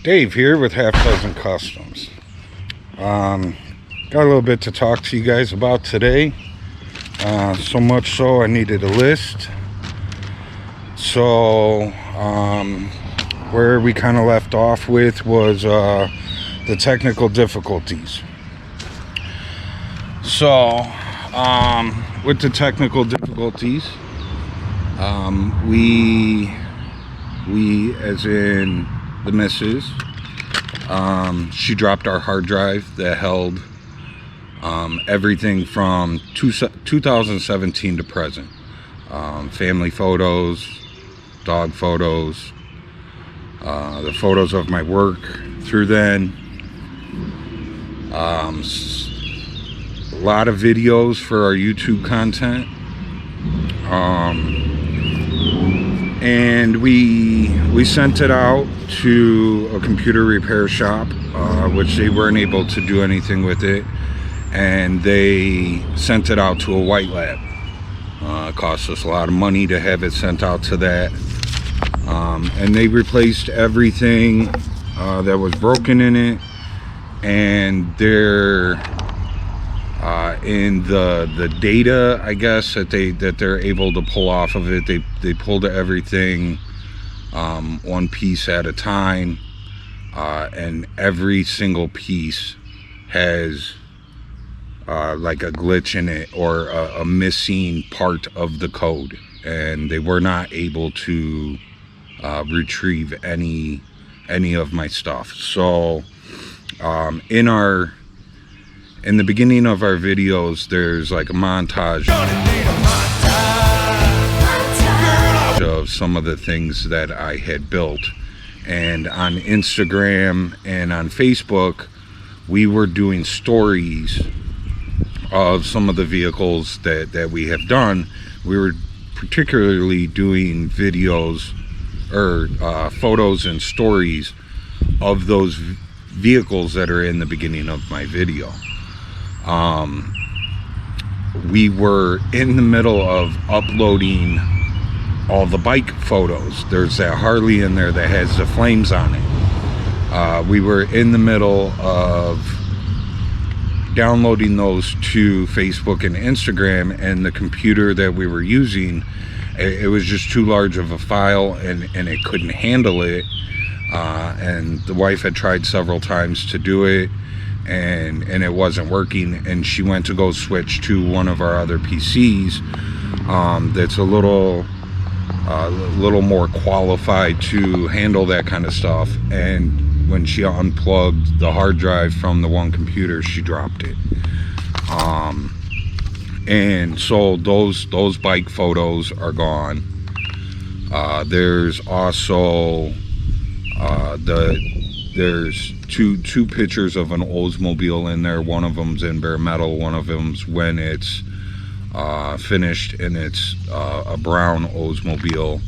Dave here with Half Dozen Customs. Got a little bit to talk to you guys about today. So much so I needed a list. So where we kind of left off with was the technical difficulties. So with the technical difficulties, we as in the missus, she dropped our hard drive that held everything from 2017 to present. Family photos, dog photos, the photos of my work through then, a lot of videos for our YouTube content, and we sent it out to a computer repair shop, which they weren't able to do anything with it, and they sent it out to a white lab. It cost us a lot of money to have it sent out to that, and they replaced everything that was broken in it, and they're in the data, I guess, that they're able to pull off of it. They pulled everything one piece at a time, and every single piece has like a glitch in it or a missing part of the code, and they were not able to retrieve any of my stuff. So in the beginning of our videos, there's like a montage of some of the things that I had built, and on Instagram and on Facebook we were doing stories of some of the vehicles that we have done. We were particularly doing videos or photos and stories of those vehicles that are in the beginning of my video. We were in the middle of uploading all the bike photos. There's that Harley in there that has the flames on it. We were in the middle of downloading those to Facebook and Instagram, and the computer that we were using, it was just too large of a file, and it couldn't handle it, and the wife had tried several times to do it, and it wasn't working, and she went to go switch to one of our other PCs that's a little more qualified to handle that kind of stuff, and when she unplugged the hard drive from the one computer, she dropped it. And so those bike photos are gone. There's also there's two pictures of an Oldsmobile in there. One of them's in bare metal, one of them's when it's finished, and it's a brown Oldsmobile.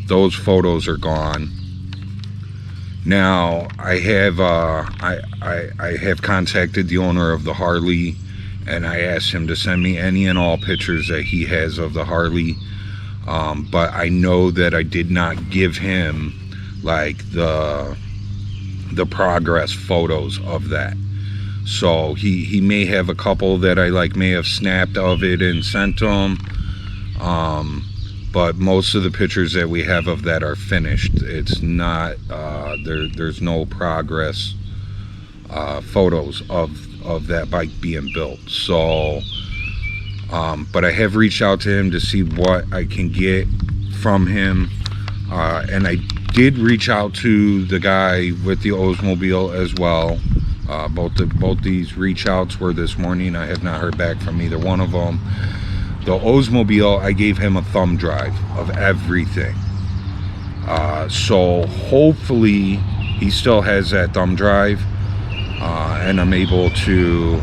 Those photos are gone. Now I have I have contacted the owner of the Harley, and I asked him to send me any and all pictures that he has of the Harley, but I know that I did not give him like the progress photos of that. So he may have a couple that I may have snapped of it and sent him, but most of the pictures that we have of that are finished. It's not there's no progress photos of that bike being built. So but I have reached out to him to see what I can get from him, and I did reach out to the guy with the Oldsmobile as well. Both these reach outs were this morning. I have not heard back from either one of them. The Oldsmobile, I gave him a thumb drive of everything, so hopefully he still has that thumb drive, and I'm able to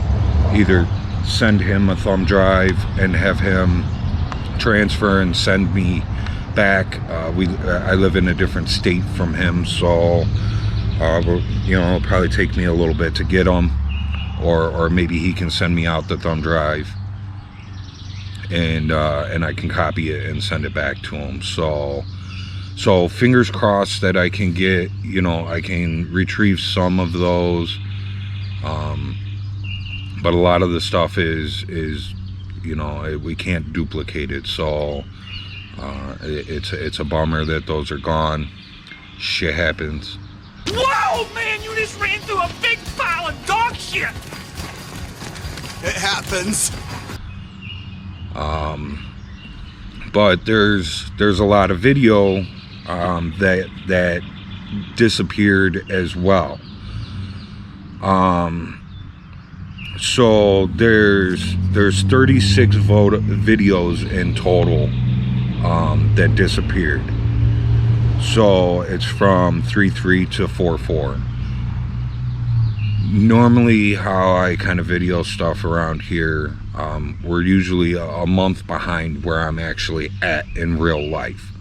either send him a thumb drive and have him transfer and send me back. I live in a different state from him, so it'll probably take me a little bit to get them, or maybe he can send me out the thumb drive. and I can copy it and send it back to them. So fingers crossed that I can get, you know, I can retrieve some of those, but a lot of the stuff is you know, we can't duplicate it. So it's a bummer that those are gone. Shit happens. Whoa, man, you just ran through a big pile of dog shit. It happens. But there's a lot of video that disappeared as well. So there's 36 videos in total that disappeared. So it's from 3.3 to 4.4. Normally how I kind of video stuff around here, we're usually a month behind where I'm actually at in real life.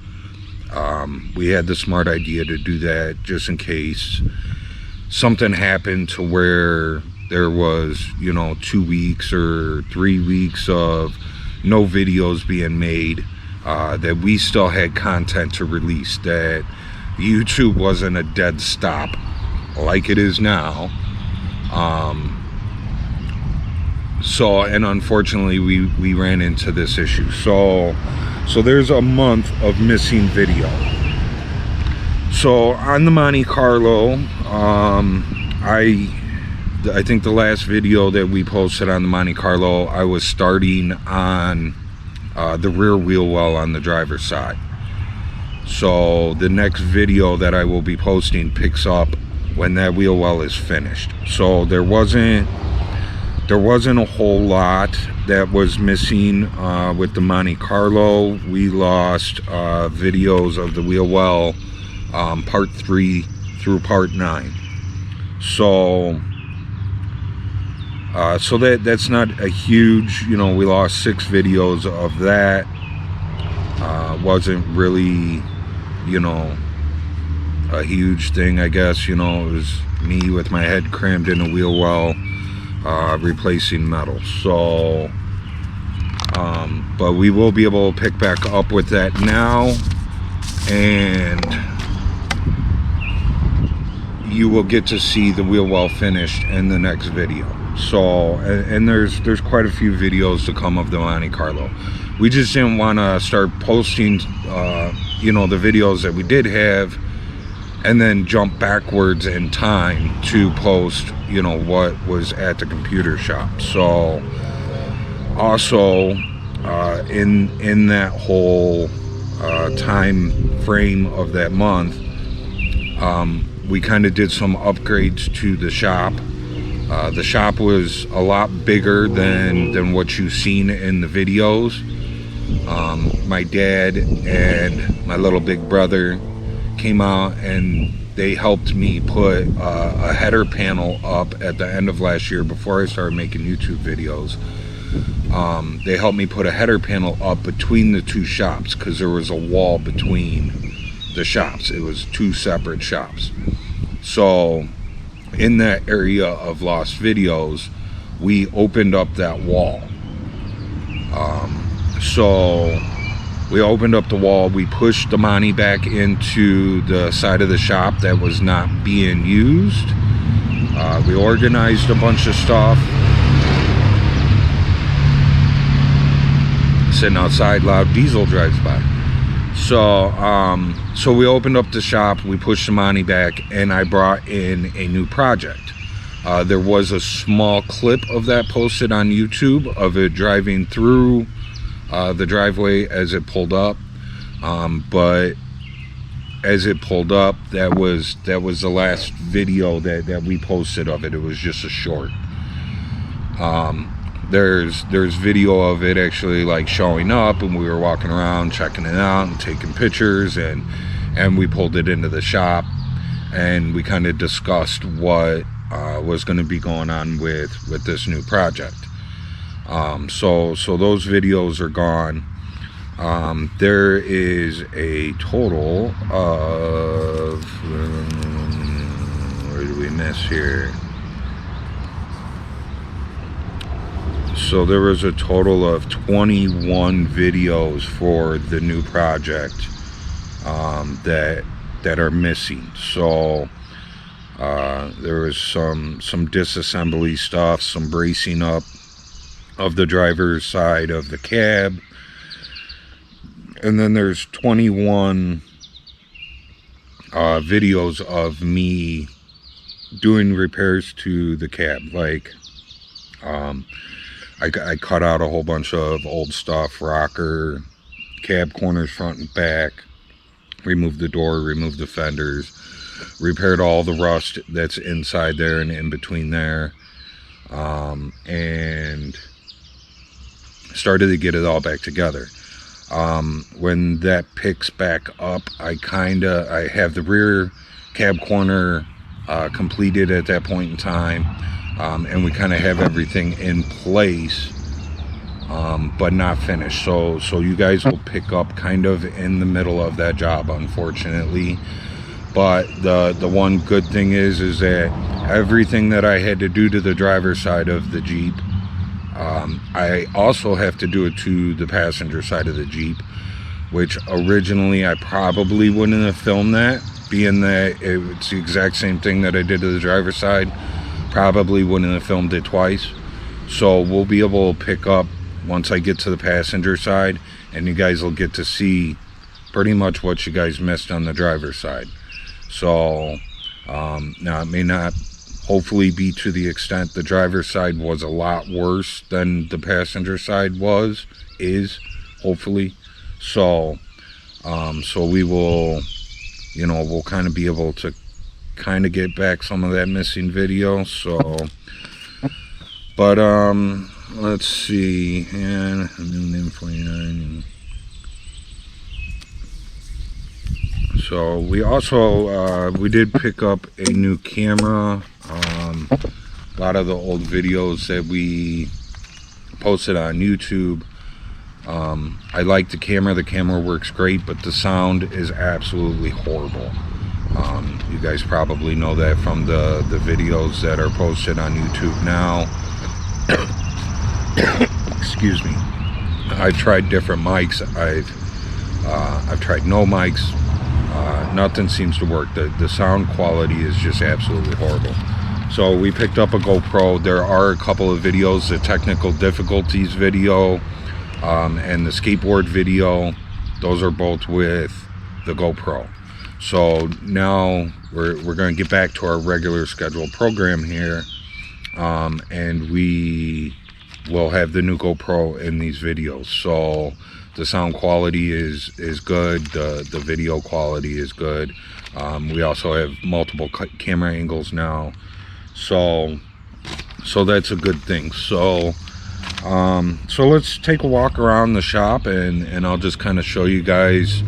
We had the smart idea to do that just in case something happened to where there was, you know, 2 weeks or 3 weeks of no videos being made, that we still had content to release, that YouTube wasn't a dead stop like it is now. So, and unfortunately we ran into this issue. So there's a month of missing video. So on the Monte Carlo, I think the last video that we posted on the Monte Carlo, I was starting on the rear wheel well on the driver's side. So the next video that I will be posting picks up when that wheel well is finished. So there wasn't a whole lot that was missing with the Monte Carlo. We lost videos of the wheel well, part 3 through part 9. So that's not a huge, you know, we lost 6 videos of that. Wasn't really, you know, a huge thing, I guess. You know, it was me with my head crammed in a wheel well, replacing metal. So but we will be able to pick back up with that now, and you will get to see the wheel well finished in the next video. So, and there's quite a few videos to come of the Monte Carlo. We just didn't want to start posting you know, the videos that we did have and then jump backwards in time to post, you know, what was at the computer shop. So also in that whole time frame of that month, we kind of did some upgrades to the shop. The shop was a lot bigger than what you've seen in the videos. My dad and my little big brother came out and they helped me put a header panel up at the end of last year before I started making YouTube videos. They helped me put a header panel up between the two shops because there was a wall between the shops. It was 2 separate shops. So in that area of lost videos, we opened up that wall. So we opened up the wall, we pushed the Monte back into the side of the shop that was not being used. We organized a bunch of stuff. Sitting outside, loud diesel drives by. So we opened up the shop, we pushed the Monte back, and I brought in a new project. There was a small clip of that posted on YouTube of it driving through the driveway as it pulled up, but as it pulled up, that was the last video that we posted of it. It was just a short. There's video of it actually like showing up, and we were walking around checking it out and taking pictures, and we pulled it into the shop and we kind of discussed what was going to be going on with this new project. So those videos are gone. There is a total of where did we miss here? So there was a total of 21 videos for the new project that are missing. So there was some disassembly stuff, some bracing up of the driver's side of the cab, and then there's 21 videos of me doing repairs to the cab. Like I cut out a whole bunch of old stuff, rocker, cab corners front and back, removed the door, removed the fenders, repaired all the rust that's inside there and in between there, and started to get it all back together. When that picks back up, I have the rear cab corner completed at that point in time, and we kind of have everything in place, but not finished. So you guys will pick up kind of in the middle of that job, unfortunately. But the one good thing is that everything that I had to do to the driver's side of the Jeep, I also have to do it to the passenger side of the Jeep, which originally I probably wouldn't have filmed that, being that it's the exact same thing that I did to the driver's side. Probably wouldn't have filmed it twice. So we'll be able to pick up once I get to the passenger side, and you guys will get to see pretty much what you guys missed on the driver's side. So now it may not hopefully be to the extent the driver's side was a lot worse than the passenger side is hopefully. So we will, we'll kind of be able to kind of get back some of that missing video. So but let's see, and new 49. So we also we did pick up a new camera. A lot of the old videos that we posted on YouTube, I like the camera works great, but the sound is absolutely horrible. You guys probably know that from the videos that are posted on YouTube now. Excuse me. I've tried different mics. I've tried no mics. Nothing seems to work. The sound quality is just absolutely horrible. So we picked up a GoPro. There are a couple of videos, the technical difficulties video and the skateboard video. Those are both with the GoPro. So now we're going to get back to our regular scheduled program here, and we will have the new GoPro in these videos. So the sound quality is good, the video quality is good. We also have multiple camera angles now, so that's a good thing. So let's take a walk around the shop, and I'll just kind of show you guys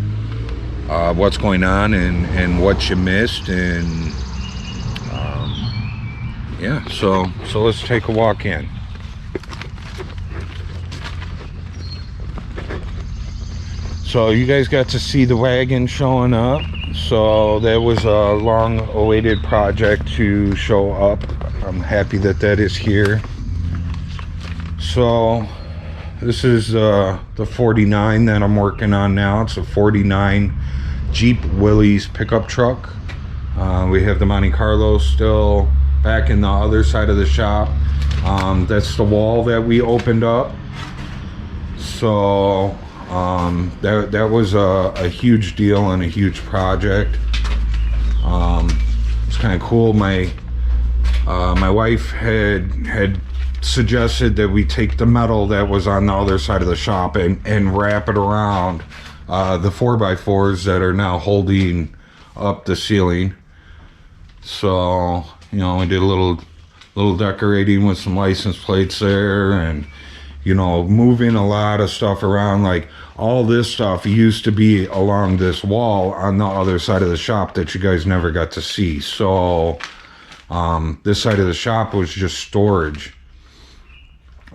what's going on and what you missed, and yeah, so let's take a walk in. So you guys got to see the wagon showing up. So that was a long awaited project to show up. I'm happy that is here. So this is the 49 that I'm working on now. It's a 49 Jeep Willys pickup truck. We have the Monte Carlo still back in the other side of the shop. That's the wall that we opened up. So that was a huge deal and a huge project. It's kind of cool. My wife had suggested that we take the metal that was on the other side of the shop and wrap it around the 4x4s that are now holding up the ceiling. So we did a little decorating with some license plates there, and moving a lot of stuff around. Like all this stuff used to be along this wall on the other side of the shop that you guys never got to see. So this side of the shop was just storage,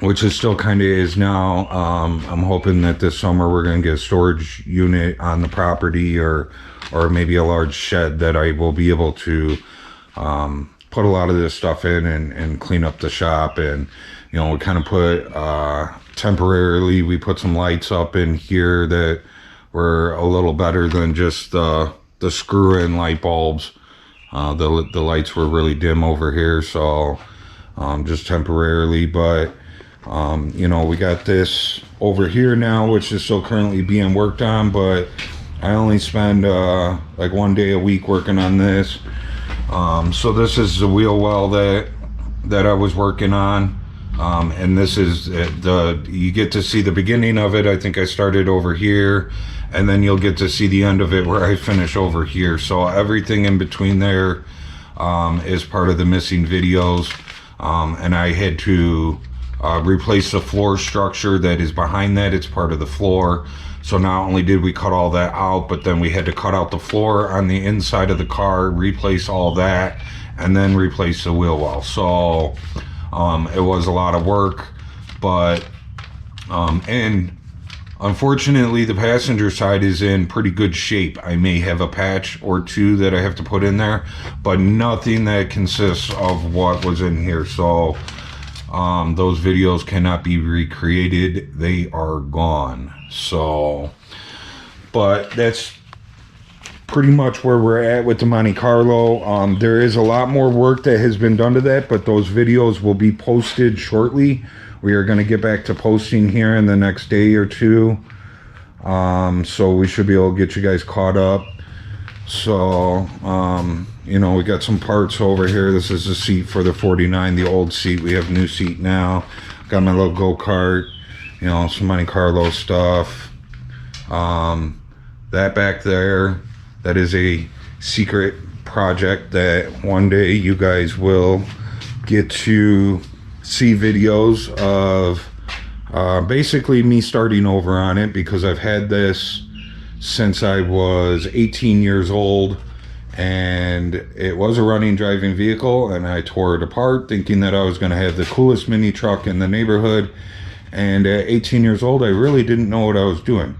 which is still kind of is now. I'm hoping that this summer we're going to get a storage unit on the property, or maybe a large shed that I will be able to put a lot of this stuff in and clean up the shop and you know, we kind of put temporarily, we put some lights up in here that were a little better than just the screw-in light bulbs. The lights were really dim over here, so just temporarily. But you know, we got this over here now, which is still currently being worked on, but I only spend like 1 day a week working on this. So this is the wheel well that I was working on, and this is you get to see the beginning of it. I think I started over here, and then you'll get to see the end of it where I finish over here. So everything in between there is part of the missing videos, and I had to replace the floor structure that is behind that. It's part of the floor. So not only did we cut all that out, but then we had to cut out the floor on the inside of the car, replace all that, and then replace the wheel well. So it was a lot of work, but and unfortunately the passenger side is in pretty good shape. I may have a patch or two that I have to put in there, but nothing that consists of what was in here. So those videos cannot be recreated. They are gone. So, but that's pretty much where we're at with the Monte Carlo. There is a lot more work that has been done to that, but those videos will be posted shortly. We are going to get back to posting here in the next day or two. So we should be able to get you guys caught up. So, you know, we got some parts over here. This is the seat for the 49, the old seat. We have a new seat now. Got my little go-kart, you know, some Monte Carlo stuff. That back there, that is a secret project that one day you guys will get to see videos of. Basically me starting over on it, because I've had this since I was 18 years old, and it was a running driving vehicle, and I tore it apart thinking that I was going to have the coolest mini truck in the neighborhood. And at 18 years old, I really didn't know what I was doing,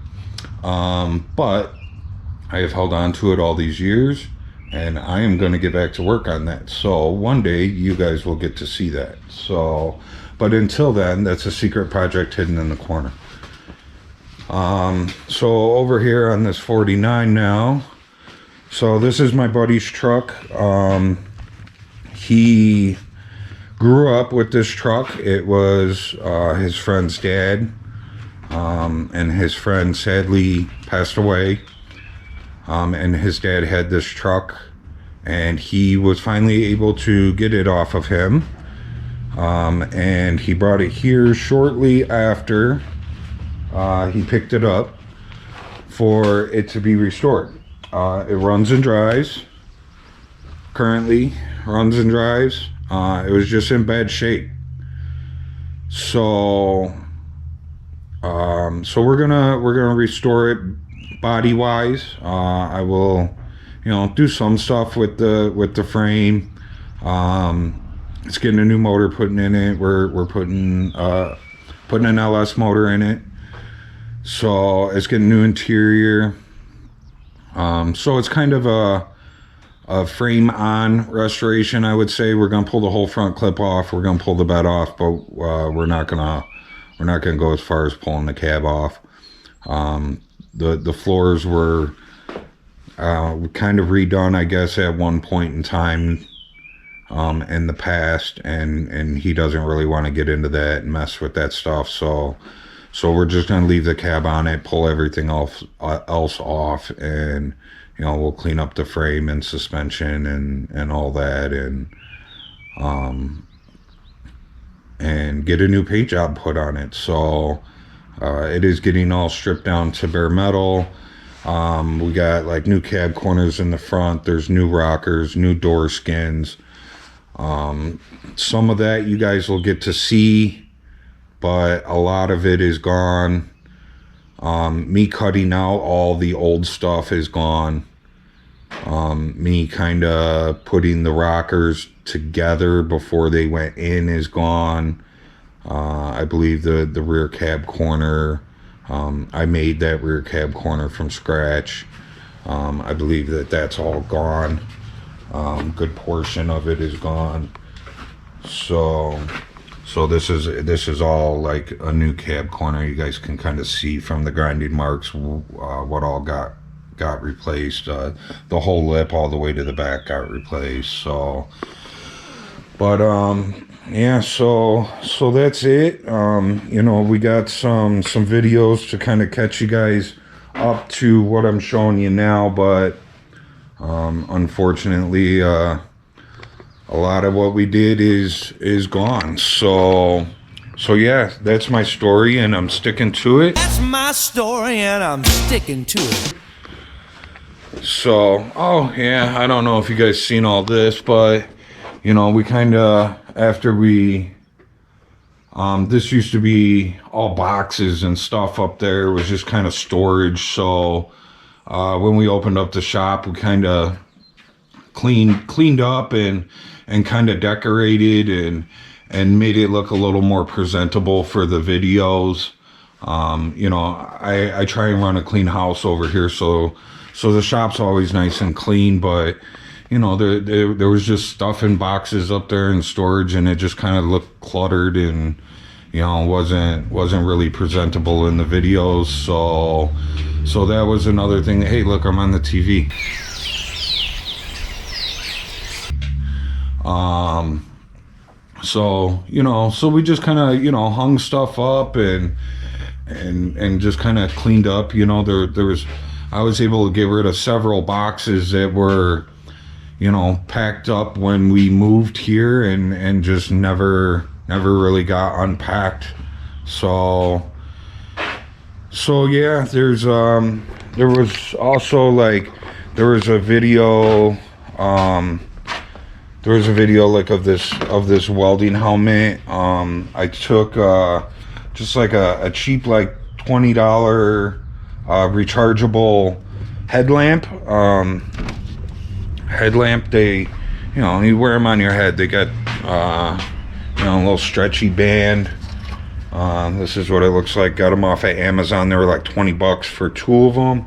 but I have held on to it all these years, and I am going to get back to work on that. So one day you guys will get to see that. So, but until then, that's a secret project hidden in the corner. So over here on this 49 now, so this is my buddy's truck. He grew up with this truck. It was his friend's dad, and his friend sadly passed away, and his dad had this truck, and he was finally able to get it off of him, and he brought it here shortly after he picked it up for it to be restored. It runs and drives. Currently runs and drives. It was just in bad shape. So so we're gonna restore it body wise. I will, you know, do some stuff with the frame. It's getting a new motor putting in it. We're putting an LS motor in it. So it's getting new interior. So it's kind of a frame on restoration, I would say. We're gonna pull the whole front clip off. We're gonna pull the bed off, but we're not gonna go as far as pulling the cab off. The floors were kind of redone, I guess, at one point in time in the past, and he doesn't really want to get into that and mess with that stuff. So we're just gonna leave the cab on it, pull everything else off, and you know, we'll clean up the frame and suspension and all that, and get a new paint job put on it. So it is getting all stripped down to bare metal. We got like new cab corners in the front. There's new rockers, new door skins. Some of that you guys will get to see, but a lot of it is gone. Me cutting out all the old stuff is gone. Me kind of putting the rockers together before they went in is gone. I believe the rear cab corner, I made that rear cab corner from scratch. I believe that's all gone. Good portion of it is gone. So So this is all like a new cab corner. You guys can kind of see from the grinding marks what all got replaced. The whole lip all the way to the back got replaced. So, but yeah, so that's it. You know, we got some videos to kind of catch you guys up to what I'm showing you now, but unfortunately a lot of what we did is gone. So yeah, that's my story and I'm sticking to it. That's my story and I'm sticking to it. So, oh yeah, I don't know if you guys seen all this, but you know, we kind of, after we this used to be all boxes and stuff up there. It was just kind of storage. So when we opened up the shop, we kind of cleaned up and kind of decorated and made it look a little more presentable for the videos. You know, I try and run a clean house over here, so the shop's always nice and clean, but you know, there was just stuff in boxes up there in storage, and it just kind of looked cluttered, and you know, wasn't really presentable in the videos. So that was another thing. Hey, look, I'm on the TV. So you know, so we just kind of, you know, hung stuff up and just kind of cleaned up. You know, I was able to get rid of several boxes that were, you know, packed up when we moved here and just never really got unpacked. So yeah, there was also like, there was a video like of this welding helmet. I took just like a cheap, like $20 rechargeable headlamp. They, you know, you wear them on your head. They got you know, a little stretchy band. This is what it looks like. Got them off at Amazon. They were like $20 for 2 of them.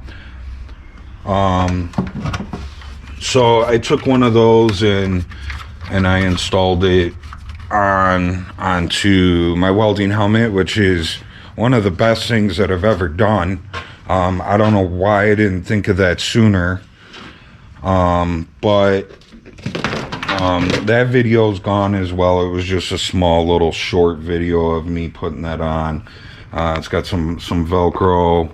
So I took one of those and I installed it onto my welding helmet, which is one of the best things that I've ever done. I don't know why I didn't think of that sooner. But that video's gone as well. It was just a small little short video of me putting that on. It's got some Velcro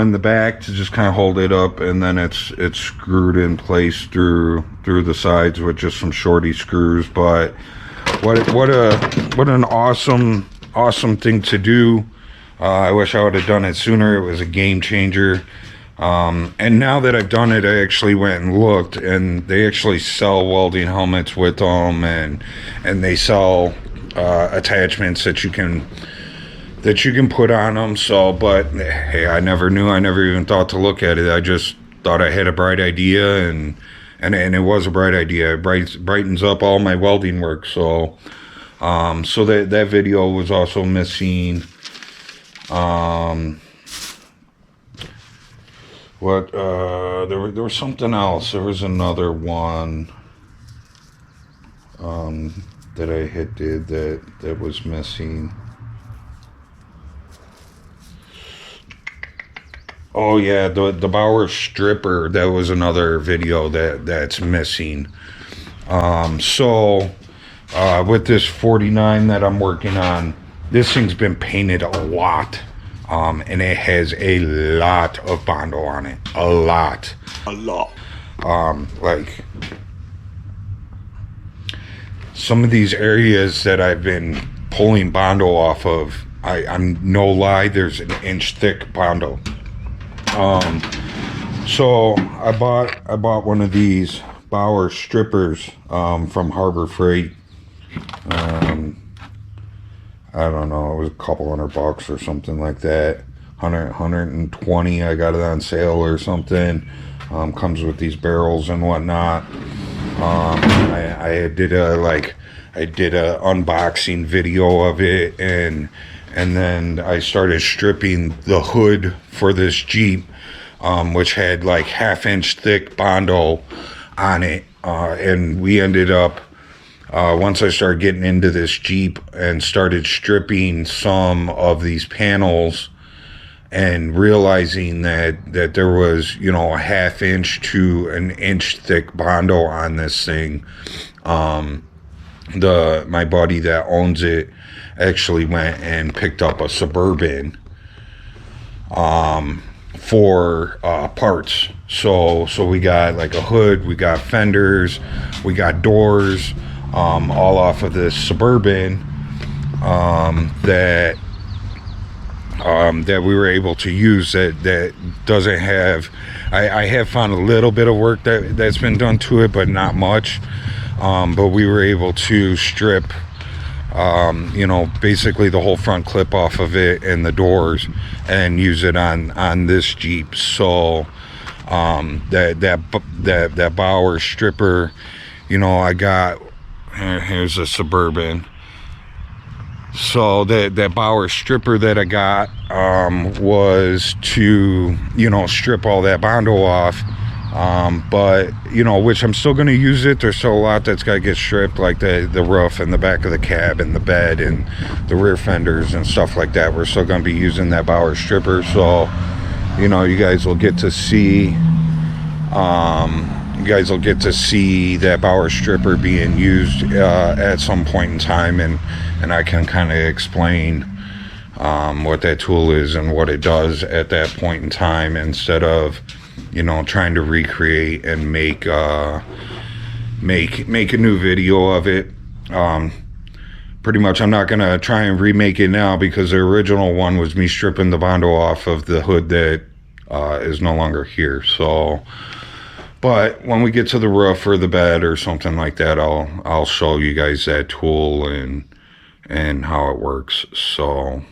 in the back to just kind of hold it up, and then it's screwed in place through the sides with just some shorty screws. But what an awesome thing to do. I wish I would have done it sooner. It was a game changer. And now that I've done it, I actually went and looked, and they actually sell welding helmets with them, and they sell attachments that you can put on them. So, but hey, I never knew. I never even thought to look at it. I just thought I had a bright idea, and it was a bright idea. It brightens up all my welding work. So, so that video was also missing. There was something else. There was another one that I had did that was missing. Oh yeah, the Bauer stripper. That was another video that's missing. So with this 49 that I'm working on, this thing's been painted a lot. And it has a lot of Bondo on it. A lot. Like some of these areas that I've been pulling Bondo off of, I'm no lie, there's an inch thick Bondo. So I bought one of these Bauer strippers from Harbor Freight. I don't know, it was a couple $100 or something like that. 120, I got it on sale or something. Comes with these barrels and whatnot. I did a unboxing video of it, and then I started stripping the hood for this Jeep, which had like 1/2 inch thick Bondo on it, and we ended up once I started getting into this Jeep and started stripping some of these panels and realizing that there was, you know, a 1/2 inch to an inch thick Bondo on this thing, my buddy that owns it actually went and picked up a Suburban for parts. So we got like a hood, we got fenders, we got doors, all off of this Suburban that we were able to use that doesn't have. I have found a little bit of work that's been done to it, but not much. But we were able to strip, you know, basically the whole front clip off of it and the doors, and use it on this Jeep. So that Bauer stripper, you know, I got. Here's a Suburban. So that Bauer stripper that I got was to, you know, strip all that Bondo off. But, you know, which I'm still going to use it. There's still a lot that's got to get stripped, like the roof and the back of the cab and the bed and the rear fenders and stuff like that. We're still going to be using that Bauer stripper. So, you know, you guys will get to see that Bauer stripper being used at some point in time, and I can kind of explain what that tool is and what it does at that point in time, instead of, you know, trying to recreate and make a new video of it. Pretty much I'm not gonna try and remake it now, because the original one was me stripping the Bondo off of the hood that is no longer here. So, but when we get to the roof or the bed or something like that, I'll show you guys that tool and how it works. So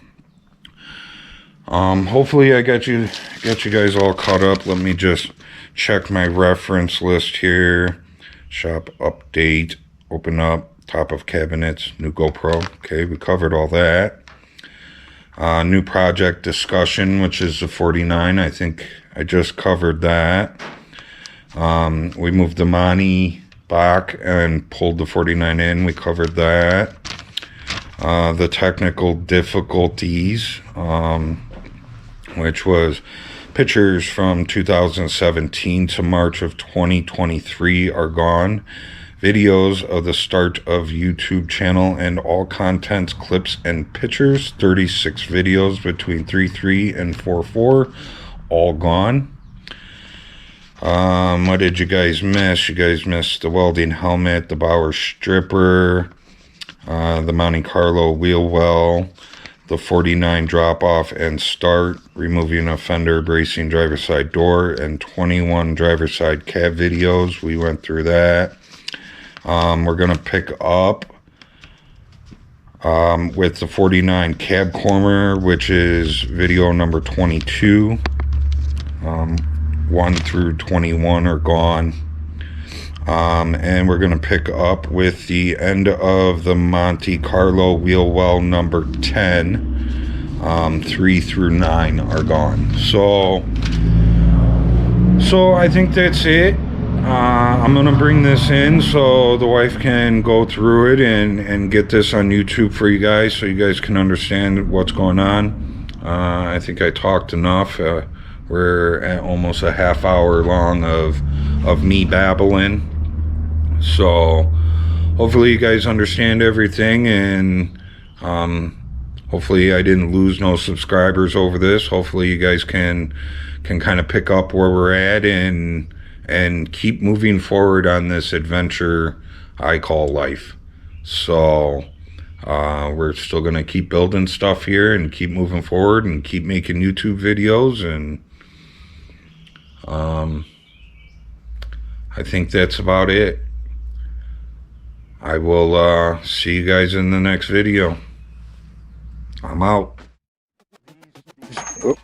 hopefully I got you guys all caught up. Let me just check my reference list here. Shop update, open up, top of cabinets, new GoPro. Okay, we covered all that. New project discussion, which is the 49. I think I just covered that. We moved the Monty back and pulled the 49 in. We covered that. The technical difficulties, which was pictures from 2017 to March of 2023 are gone. Videos of the start of YouTube channel and all contents, clips, and pictures. 36 videos between 3.3 and 4.4, all gone. What did you guys miss? You guys missed the welding helmet, the Bauer stripper, the Monte Carlo wheel well, the 49 drop off and start, removing a fender, bracing driver's side door, and 21 driver's side cab videos. We went through that. We're gonna pick up with the 49 cab corner, which is video number 22. 1 through 21 are gone. And we're going to pick up with the end of the Monte Carlo wheel well number 10. 3 through 9 are gone. So I think that's it. I'm going to bring this in so the wife can go through it and get this on YouTube for you guys, so you guys can understand what's going on. I think I talked enough. We're at almost a half hour long of me babbling. So hopefully you guys understand everything, and hopefully I didn't lose no subscribers over this. Hopefully you guys can kind of pick up where we're at and keep moving forward on this adventure I call life. So we're still going to keep building stuff here and keep moving forward and keep making YouTube videos, and I think that's about it. I will see you guys in the next video. I'm out. Oh.